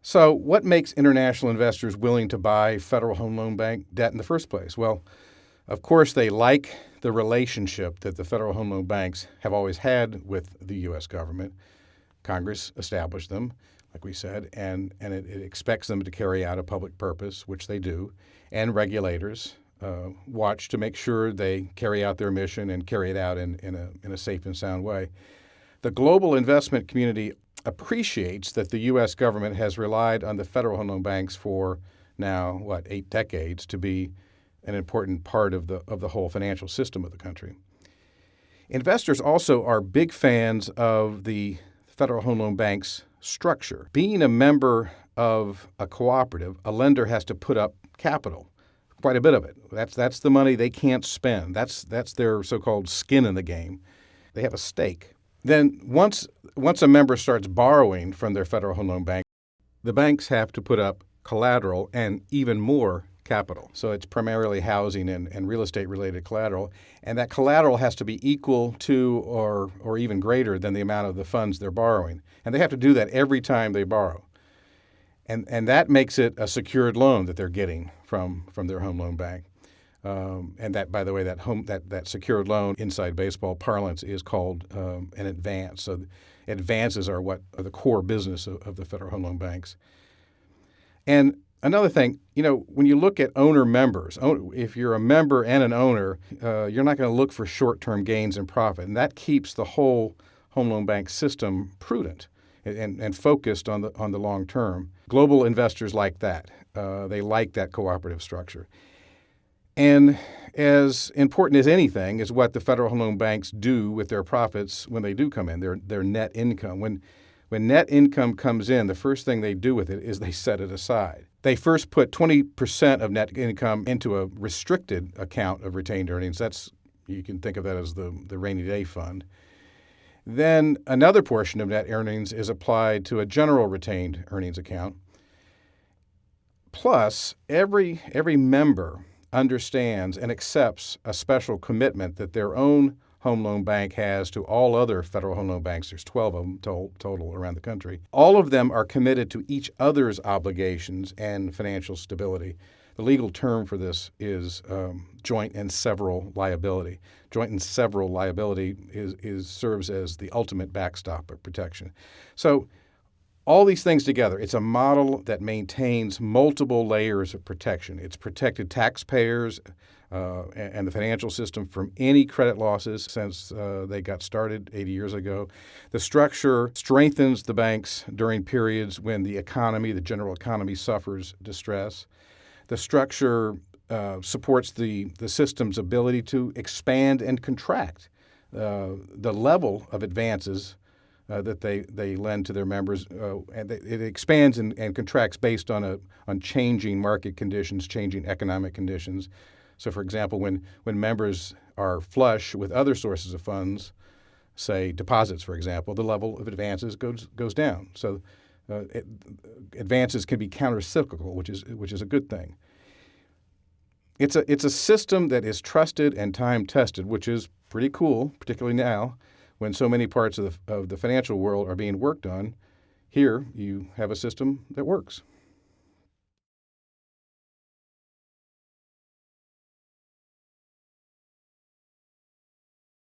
So, what makes international investors willing to buy Federal Home Loan Bank debt in the first place? Well, of course, they like the relationship that the Federal Home Loan Banks have always had with the U.S. government. Congress established them, like we said, and it expects them to carry out a public purpose, which they do, and regulators watch to make sure they carry out their mission and carry it out in a safe and sound way. The global investment community appreciates that the U.S. government has relied on the Federal Home Loan Banks for now, 8 decades to be an important part of the whole financial system of the country. Investors also are big fans of the Federal Home Loan Bank's structure. Being a member of a cooperative, a lender has to put up capital, quite a bit of it. That's the money they can't spend. That's their so-called skin in the game. They have a stake. Then once a member starts borrowing from their Federal Home Loan Bank, the banks have to put up collateral and even more capital. So it's primarily housing and real estate related collateral. And that collateral has to be equal to or even greater than the amount of the funds they're borrowing. And they have to do that every time they borrow. And that makes it a secured loan that they're getting from their home loan bank. And that, by the way, that secured loan inside baseball parlance is called an advance. So advances are what are the core business of the Federal Home Loan Banks. And another thing, when you look at owner members, if you're a member and an owner, you're not going to look for short-term gains and profit, and that keeps the whole home loan bank system prudent and focused on the long term. Global investors like that. They like that cooperative structure. And as important as anything is what the Federal Home Loan Banks do with their profits when they do come in, their net income. When net income comes in, the first thing they do with it is they set it aside. They first put 20% of net income into a restricted account of retained earnings. You can think of that as the rainy day fund. Then another portion of net earnings is applied to a general retained earnings account. Plus, every member understands and accepts a special commitment that their own home loan bank has to all other Federal Home Loan Banks. There's 12 of them total around the country. All of them are committed to each other's obligations and financial stability. The legal term for this is joint and several liability. Joint and several liability serves as the ultimate backstop of protection. So all these things together, it's a model that maintains multiple layers of protection. It's protected taxpayers and the financial system from any credit losses since they got started 80 years ago. The structure strengthens the banks during periods when the general economy suffers distress. The structure supports the system's ability to expand and contract. The level of advances that they lend to their members, and it expands and contracts based on changing market conditions, changing economic conditions. So, for example, when members are flush with other sources of funds, say deposits, for example, the level of advances goes down. So, advances can be countercyclical, which is a good thing. It's a system that is trusted and time tested, which is pretty cool, particularly now, when so many parts of the financial world are being worked on. Here, you have a system that works.